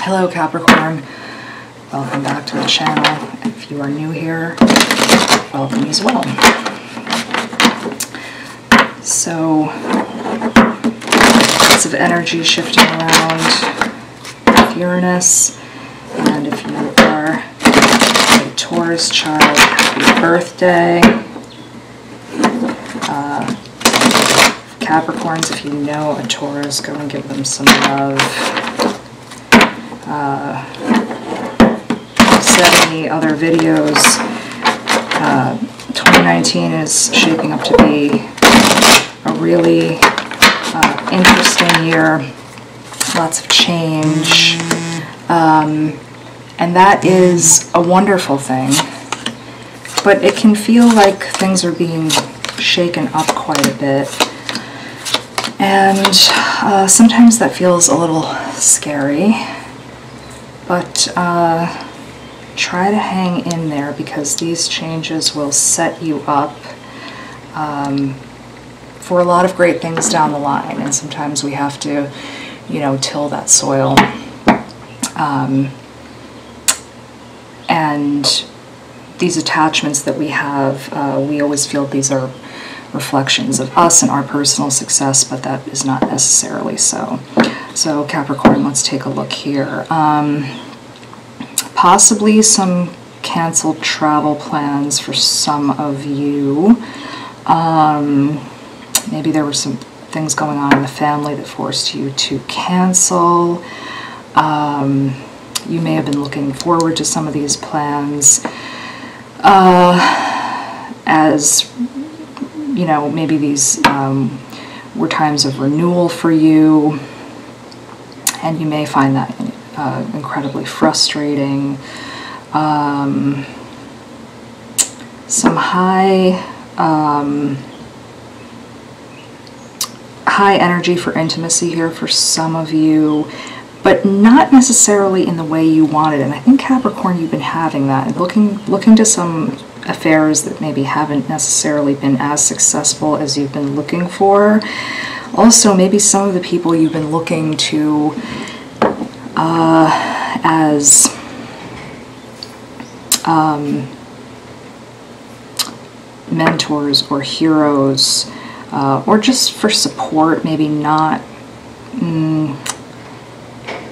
Hello Capricorn, welcome back to the channel. If you are new here, welcome as well. So, lots of energy shifting around with Uranus, and if you are a Taurus child, happy birthday. Capricorns, if you know a Taurus, go and give them some love. Said in the other videos, 2019 is shaping up to be a really interesting year, lots of change, and that is a wonderful thing, but it can feel like things are being shaken up quite a bit, and sometimes that feels a little scary, but try to hang in there, because these changes will set you up for a lot of great things down the line, and sometimes we have to, you know, till that soil. And these attachments that we have, we always feel these are reflections of us and our personal success, but that is not necessarily so. So Capricorn, let's take a look here. Possibly some canceled travel plans for some of you. Maybe there were some things going on in the family that forced you to cancel. You may have been looking forward to some of these plans as, you know, maybe these were times of renewal for you, and you may find that incredibly frustrating. Some high energy for intimacy here for some of you, but not necessarily in the way you wanted. And I think Capricorn, you've been having that, and looking to some affairs that maybe haven't necessarily been as successful as you've been looking for. Also, maybe some of the people you've been looking to as mentors or heroes, or just for support, maybe not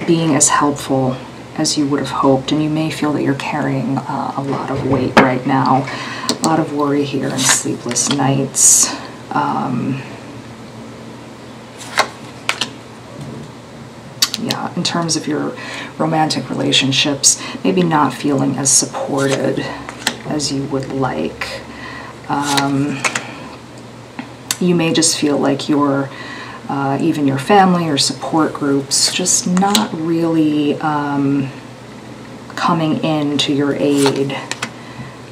being as helpful as you would have hoped, and you may feel that you're carrying a lot of weight right now, a lot of worry here and sleepless nights. Yeah, in terms of your romantic relationships, maybe not feeling as supported as you would like. You may just feel like your even your family or support groups just not really coming in to your aid.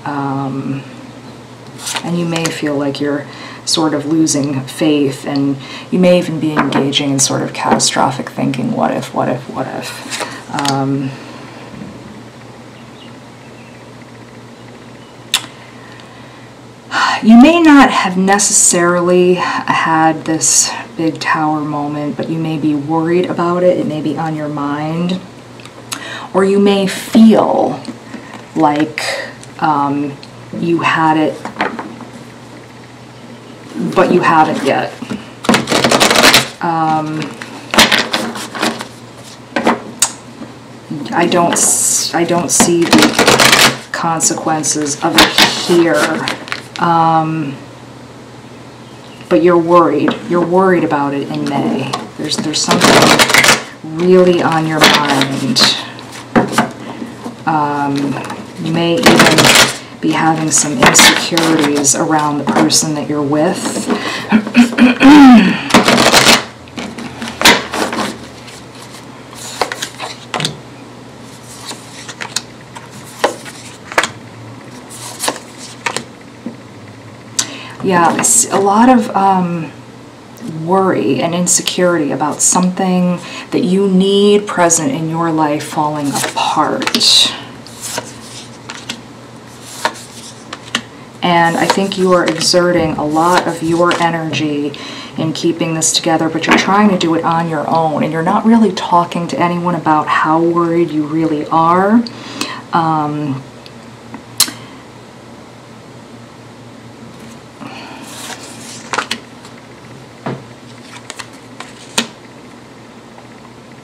And you may feel like you're sort of losing faith, and you may even be engaging in sort of catastrophic thinking. What if, what if, what if? You may not have necessarily had this big tower moment, but you may be worried about it. It may be on your mind. Or you may feel like you had it, but you haven't yet. I don't see the consequences of it here. But you're worried. You're worried about it in May. There's something really on your mind. You may even be having some insecurities around the person that you're with. Yeah, a lot of worry and insecurity about something that you need present in your life falling apart. And I think you are exerting a lot of your energy in keeping this together, but you're trying to do it on your own, and you're not really talking to anyone about how worried you really are.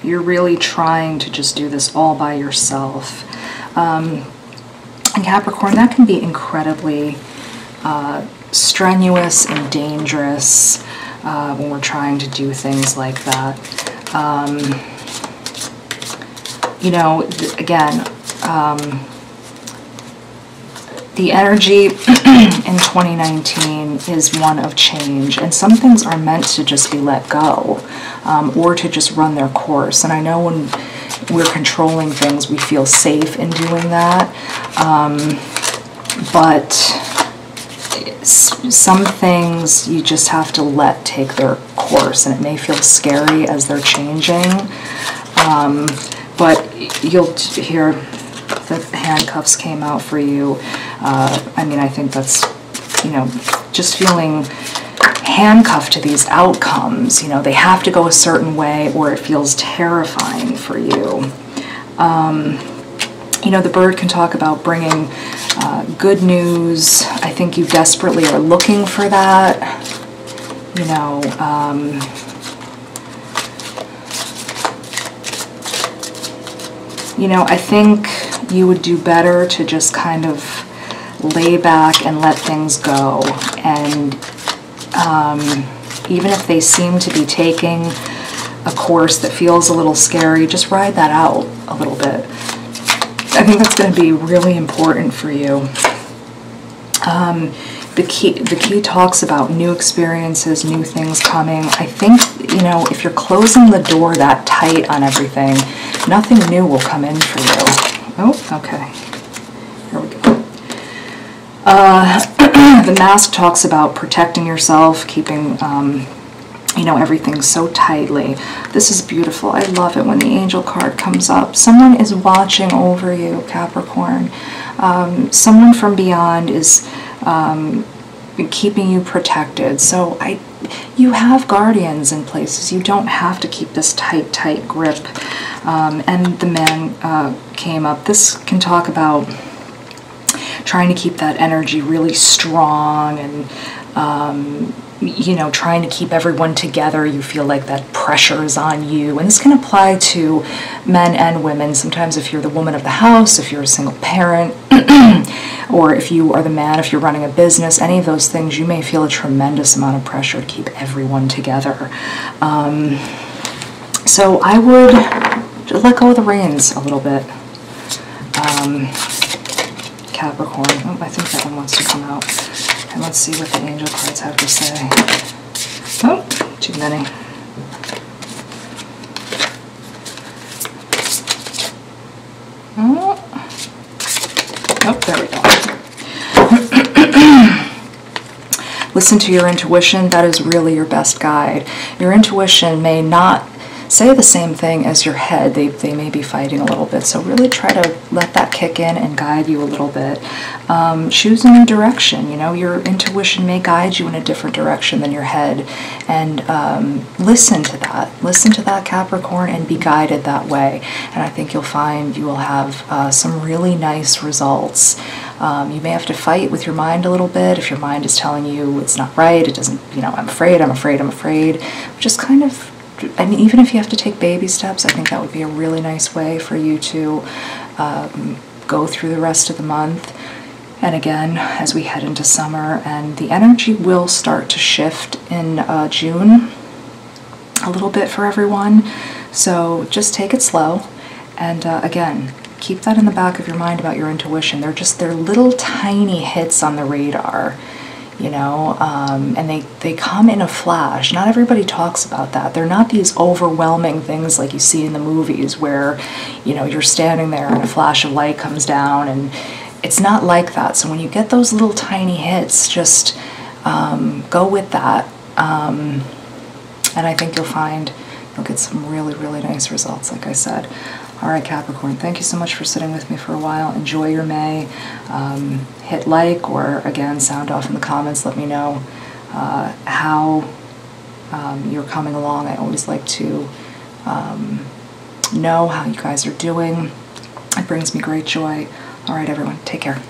You're really trying to just do this all by yourself. And Capricorn, that can be incredibly strenuous and dangerous when we're trying to do things like that. You know, again, the energy in 2019 is one of change, and some things are meant to just be let go, or to just run their course. And I know when we're controlling things, we feel safe in doing that, but some things you just have to let take their course, and it may feel scary as they're changing, but you'll hear the handcuffs came out for you. I mean, I think that's, you know, just feeling handcuffed to these outcomes. You know, they have to go a certain way, or it feels terrifying for you. You know, the bird can talk about bringing good news. I think you desperately are looking for that. You know, I think you would do better to just kind of lay back and let things go. And even if they seem to be taking a course that feels a little scary, just ride that out a little bit. I think that's going to be really important for you. The key talks about new experiences, new things coming. I think, you know, if you're closing the door that tight on everything, nothing new will come in for you. Oh, okay. Here we go. The mask talks about protecting yourself, keeping, you know, everything so tightly. This is beautiful. I love it when the angel card comes up. Someone is watching over you, Capricorn. Someone from beyond is keeping you protected. So you have guardians in places. You don't have to keep this tight grip. And the man came up. This can talk about trying to keep that energy really strong, and you know, trying to keep everyone together. You feel like that pressure is on you, and this can apply to men and women. Sometimes if you're the woman of the house, if you're a single parent, or if you are the man, if you're running a business, any of those things, you may feel a tremendous amount of pressure to keep everyone together. So I would just let go of the reins a little bit. Capricorn. Oh, I think that one wants to come out. And let's see what the angel cards have to say. Oh, too many. Oh, there we go. Listen to your intuition. That is really your best guide. Your intuition may not say the same thing as your head. They may be fighting a little bit, so really try to let that kick in and guide you a little bit. Choose a new direction. You know, your intuition may guide you in a different direction than your head, and listen to that. Listen to that, Capricorn, and be guided that way. And I think you'll find you will have some really nice results. You may have to fight with your mind a little bit if your mind is telling you it's not right, it doesn't, you know, I'm afraid. Just kind of, I mean, even if you have to take baby steps, I think that would be a really nice way for you to go through the rest of the month. And again, as we head into summer, and the energy will start to shift in June a little bit for everyone. So just take it slow. And again, keep that in the back of your mind about your intuition. They're little tiny hits on the radar. You know, and they come in a flash. Not everybody talks about that. They're not these overwhelming things like you see in the movies where, you know, you're standing there and a flash of light comes down, and it's not like that. So when you get those little tiny hits, just go with that. And I think you'll find you'll get some really, really nice results, like I said. All right, Capricorn, thank you so much for sitting with me for a while. Enjoy your May. Hit like, or again, sound off in the comments. Let me know how you're coming along. I always like to know how you guys are doing. It brings me great joy. All right, everyone, take care.